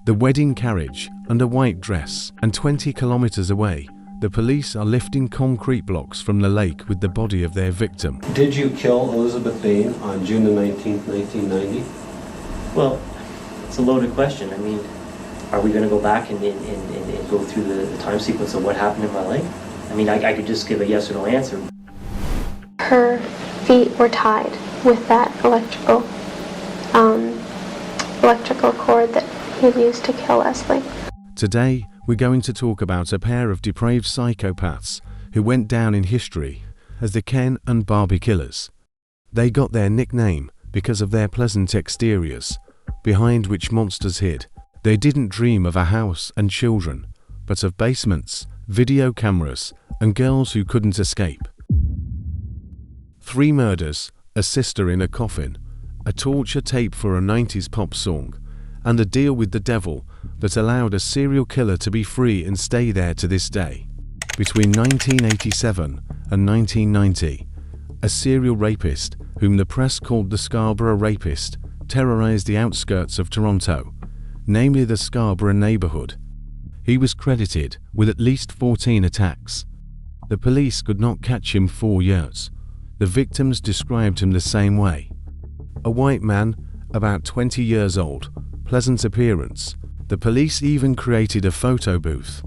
The wedding carriage and a white dress, and 20 kilometers away, the police are lifting concrete blocks from the lake with the body of their victim. Did you kill Elizabeth Bain on June the 19th, 1990? Well, it's a loaded question. I mean, are we going to go back and go through the time sequence of what happened in my life? I mean, I could just give a yes or no answer. Her feet were tied with that electrical cord that he used to kill Leslie. Today, we're going to talk about a pair of depraved psychopaths who went down in history as the Ken and Barbie killers. They got their nickname because of their pleasant exteriors, behind which monsters hid. They didn't dream of a house and children, but of basements, video cameras, and girls who couldn't escape. 3 murders, a sister in a coffin, a torture tape for a 90s pop song, and a deal with the devil that allowed a serial killer to be free and stay there to this day. Between 1987 and 1990, a serial rapist, whom the press called the Scarborough Rapist, terrorized the outskirts of Toronto, namely the Scarborough neighborhood. He was credited with at least 14 attacks. The police could not catch him 4 years. The victims described him the same way. A white man, about 20 years old, pleasant appearance. The police even created a photo booth.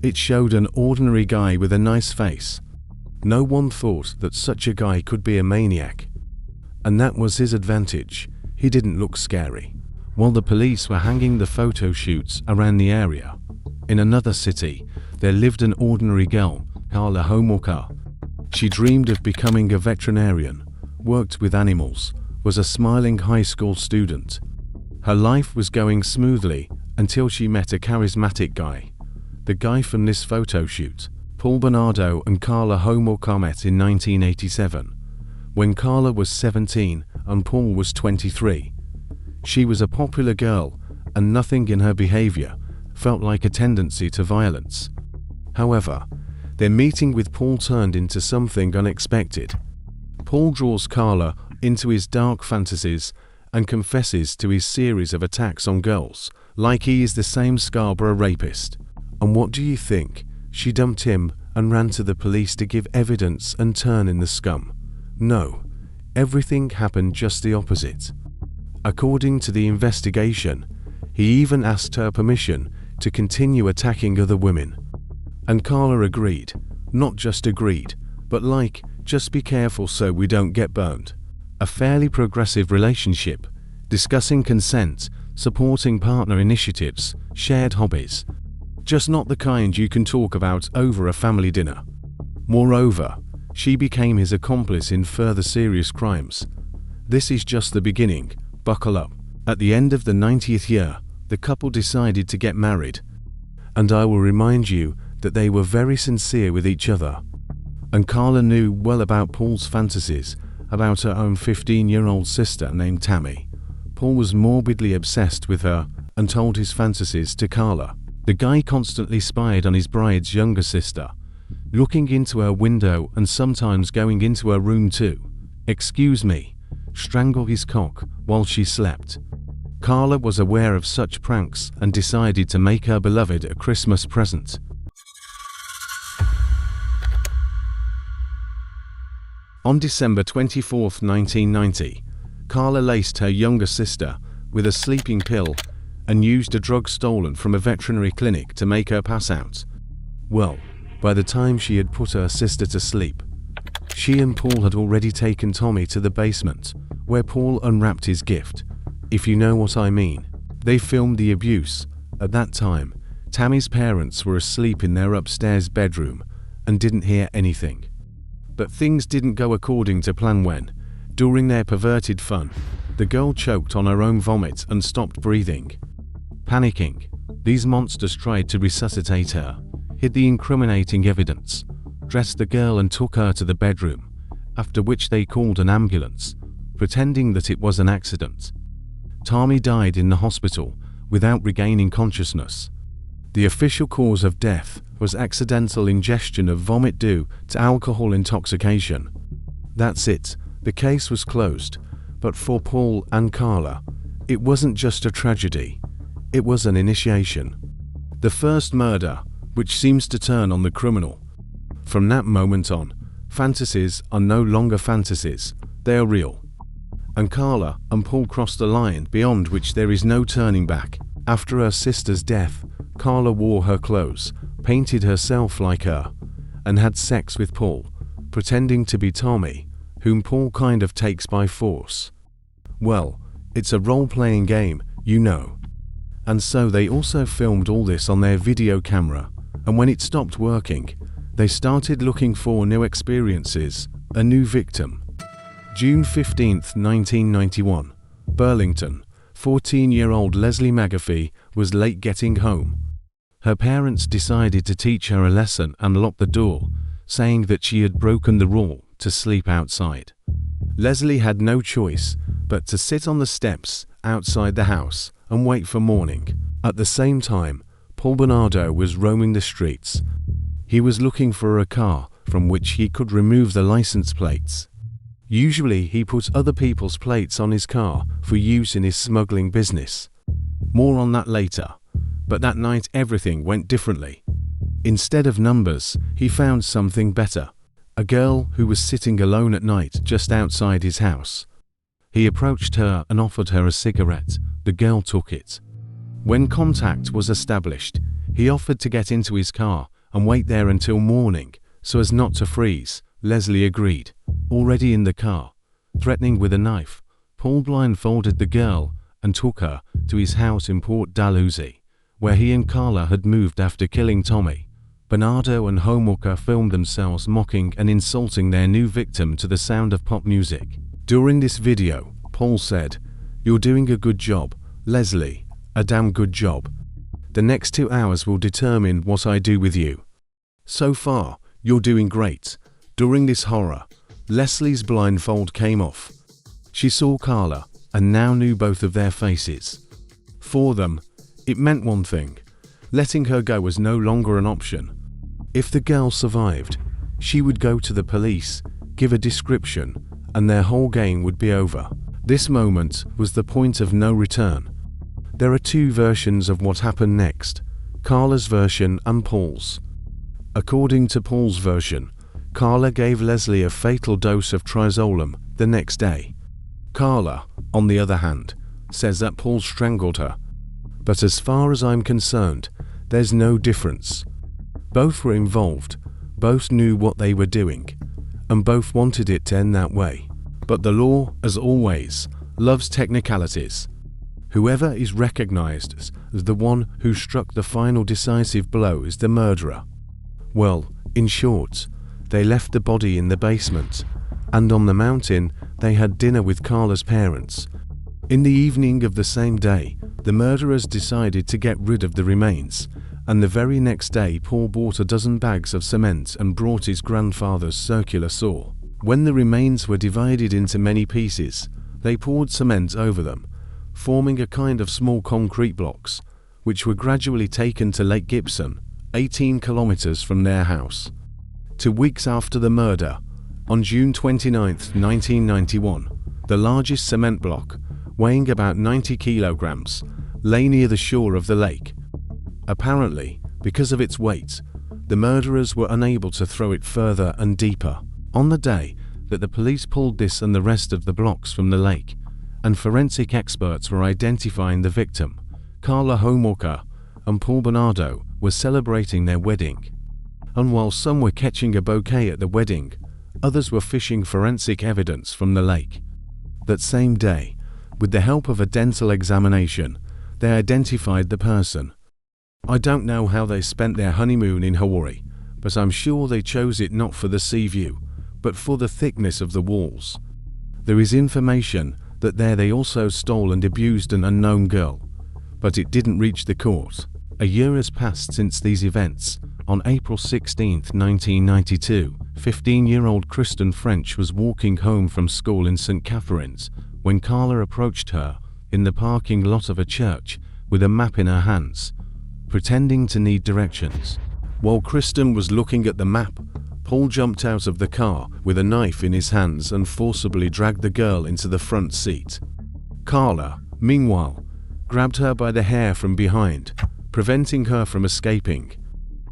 It showed an ordinary guy with a nice face. No one thought that such a guy could be a maniac. And that was his advantage. He didn't look scary. While the police were hanging the photo shoots around the area, in another city, there lived an ordinary girl, Karla Homolka. She dreamed of becoming a veterinarian, worked with animals, was a smiling high school student. Her life was going smoothly until she met a charismatic guy. The guy from this photo shoot, Bernardo and Karla Homolka met in 1987, when Karla was 17 and Paul was 23. She was a popular girl, and nothing in her behavior felt like a tendency to violence. However, their meeting with Paul turned into something unexpected. Paul draws Karla into his dark fantasies and confesses to his series of attacks on girls, like he is the same Scarborough Rapist. And what do you think? She dumped him and ran to the police to give evidence and turn in the scum. No, everything happened just the opposite. According to the investigation, he even asked her permission to continue attacking other women. And Karla agreed. Not just agreed, but like, just be careful so we don't get burned. A fairly progressive relationship, discussing consent, supporting partner initiatives, shared hobbies. Just not the kind you can talk about over a family dinner. Moreover, she became his accomplice in further serious crimes. This is just the beginning. Buckle up. At the end of the 90th year, the couple decided to get married. And I will remind you that they were very sincere with each other. And Karla knew well about Paul's fantasies about her own 15-year-old sister named Tammy. Paul was morbidly obsessed with her and told his fantasies to Karla. The guy constantly spied on his bride's younger sister, looking into her window and sometimes going into her room too. Excuse me. Strangle his cock while she slept. Karla was aware of such pranks and decided to make her beloved a Christmas present. On December 24, 1990, Karla laced her younger sister with a sleeping pill and used a drug stolen from a veterinary clinic to make her pass out. Well, by the time she had put her sister to sleep, she and Paul had already taken Tommy to the basement, where Paul unwrapped his gift, if you know what I mean. They filmed the abuse. At that time, Tammy's parents were asleep in their upstairs bedroom and didn't hear anything. But things didn't go according to plan when, during their perverted fun, the girl choked on her own vomit and stopped breathing. Panicking, these monsters tried to resuscitate her, hid the incriminating evidence, dressed the girl and took her to the bedroom, after which they called an ambulance, pretending that it was an accident. Tommy died in the hospital without regaining consciousness. The official cause of death was accidental ingestion of vomit due to alcohol intoxication. That's it, the case was closed, but for Paul and Karla, it wasn't just a tragedy, It was an initiation. The first murder, which seems to turn on the criminal. From that moment on, fantasies are no longer fantasies, they are real. And Karla and Paul crossed a line beyond which there is no turning back. After her sister's death, Karla wore her clothes, painted herself like her, and had sex with Paul, pretending to be Tommy, whom Paul kind of takes by force. Well, it's a role-playing game, you know. And so they also filmed all this on their video camera, and when it stopped working, they started looking for new experiences, a new victim. June 15, 1991, Burlington. 14-year-old Leslie McAfee was late getting home. Her parents decided to teach her a lesson and lock the door, saying that she had broken the rule to sleep outside. Leslie had no choice but to sit on the steps outside the house and wait for morning. At the same time, Paul Bernardo was roaming the streets. He was looking for a car from which he could remove the license plates. Usually he put other people's plates on his car for use in his smuggling business. More on that later, but that night everything went differently. Instead of numbers, he found something better. A girl who was sitting alone at night just outside his house. He approached her and offered her a cigarette. The girl took it. When contact was established, he offered to get into his car and wait there until morning so as not to freeze. Leslie agreed. Already in the car, threatening with a knife, Paul blindfolded the girl and took her to his house in Port Dalhousie, where he and Karla had moved after killing Tommy. Bernardo and Homolka filmed themselves mocking and insulting their new victim to the sound of pop music. During this video, Paul said, "You're doing a good job, Leslie, a damn good job. The next 2 hours will determine what I do with you. So far, you're doing great." During this horror, Leslie's blindfold came off. She saw Karla and now knew both of their faces. For them, it meant one thing. Letting her go was no longer an option. If the girl survived, she would go to the police, give a description, and their whole game would be over. This moment was the point of no return. There are two versions of what happened next, Karla's version and Paul's. According to Paul's version, Karla gave Leslie a fatal dose of trizolam the next day. Karla, on the other hand, says that Paul strangled her. But as far as I'm concerned, there's no difference. Both were involved, both knew what they were doing, and both wanted it to end that way. But the law, as always, loves technicalities. Whoever is recognized as the one who struck the final decisive blow is the murderer. Well, in short, they left the body in the basement, and on the mountain they had dinner with Karla's parents. In the evening of the same day, the murderers decided to get rid of the remains, and the very next day Paul bought a dozen bags of cement and brought his grandfather's circular saw. When the remains were divided into many pieces, they poured cement over them, forming a kind of small concrete blocks, which were gradually taken to Lake Gibson, 18 kilometers from their house. 2 weeks after the murder, on June 29, 1991, the largest cement block, weighing about 90 kilograms, lay near the shore of the lake. Apparently, because of its weight, the murderers were unable to throw it further and deeper. On the day that the police pulled this and the rest of the blocks from the lake, and forensic experts were identifying the victim, Karla Homolka and Paul Bernardo were celebrating their wedding. And while some were catching a bouquet at the wedding, others were fishing forensic evidence from the lake. That same day, with the help of a dental examination, they identified the person. I don't know how they spent their honeymoon in Hawaii, but I'm sure they chose it not for the sea view, but for the thickness of the walls. There is information that there they also stole and abused an unknown girl, but it didn't reach the court. A year has passed since these events. On April 16, 1992, 15-year-old Kristen French was walking home from school in St. Catharines when Karla approached her in the parking lot of a church with a map in her hands, pretending to need directions. While Kristen was looking at the map, Paul jumped out of the car with a knife in his hands and forcibly dragged the girl into the front seat. Karla, meanwhile, grabbed her by the hair from behind, preventing her from escaping.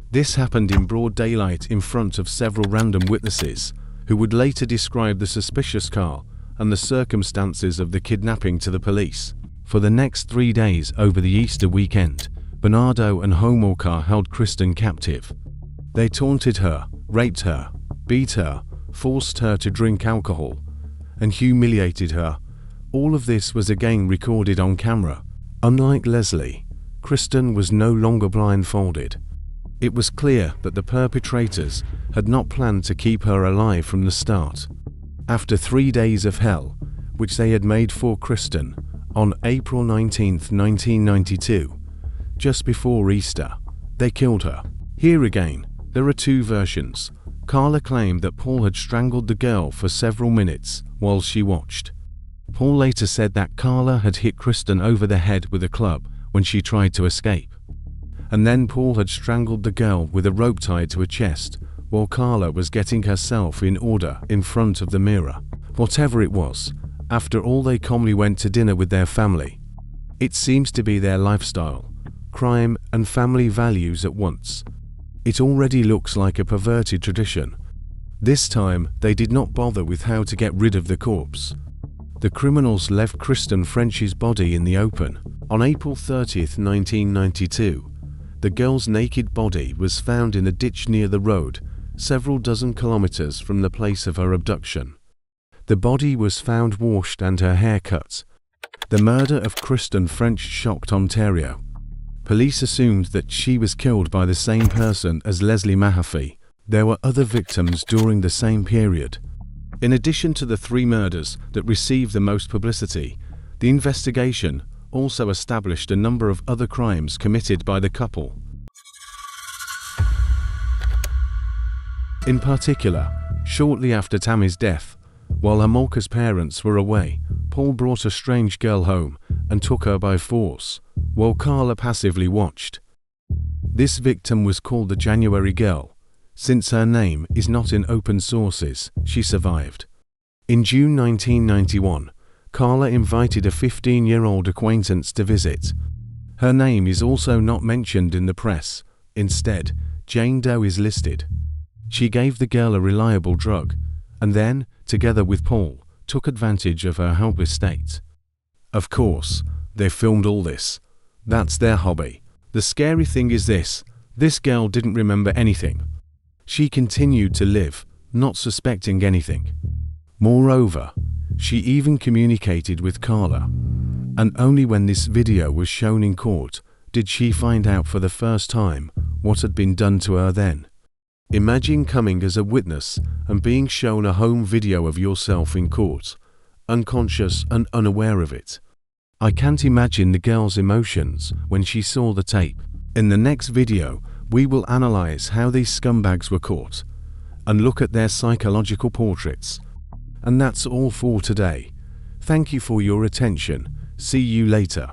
This happened in broad daylight in front of several random witnesses, who would later describe the suspicious car and the circumstances of the kidnapping to the police. For the next 3 days over the Easter weekend, Bernardo and Homolka held Kristen captive. They taunted her, raped her, beat her, forced her to drink alcohol, and humiliated her. All of this was again recorded on camera. Unlike Leslie, Kristen was no longer blindfolded. It was clear that the perpetrators had not planned to keep her alive from the start. After 3 days of hell, which they had made for Kristen, on April 19, 1992, just before Easter, they killed her. Here again, there are two versions. Karla claimed that Paul had strangled the girl for several minutes while she watched. Paul later said that Karla had hit Kristen over the head with a club when she tried to escape. And then Paul had strangled the girl with a rope tied to her chest while Karla was getting herself in order in front of the mirror. Whatever it was, after all they calmly went to dinner with their family. It seems to be their lifestyle, crime and family values at once. It already looks like a perverted tradition. This time they did not bother with how to get rid of the corpse. The criminals left Kristen French's body in the open. On April 30, 1992, the girl's naked body was found in a ditch near the road, several dozen kilometers from the place of her abduction. The body was found washed and her hair cut. The murder of Kristen French shocked Ontario. Police assumed that she was killed by the same person as Leslie Mahaffey. There were other victims during the same period. In addition to the 3 murders that received the most publicity, the investigation also established a number of other crimes committed by the couple. In particular, shortly after Tammy's death, while Homolka's parents were away, Paul brought a strange girl home and took her by force, while Karla passively watched. This victim was called the January Girl. Since her name is not in open sources, she survived. In June 1991, Karla invited a 15-year-old acquaintance to visit. Her name is also not mentioned in the press. Instead, Jane Doe is listed. She gave the girl a reliable drug, and then, together with Paul, took advantage of her helpless state. Of course, they filmed all this. That's their hobby. The scary thing is this girl didn't remember anything. She continued to live, not suspecting anything. Moreover, she even communicated with Karla, and only when this video was shown in court did she find out for the first time what had been done to her then. Imagine coming as a witness and being shown a home video of yourself in court, unconscious and unaware of it. I can't imagine the girl's emotions when she saw the tape. In the next video, we will analyze how these scumbags were caught and look at their psychological portraits. And that's all for today. Thank you for your attention. See you later.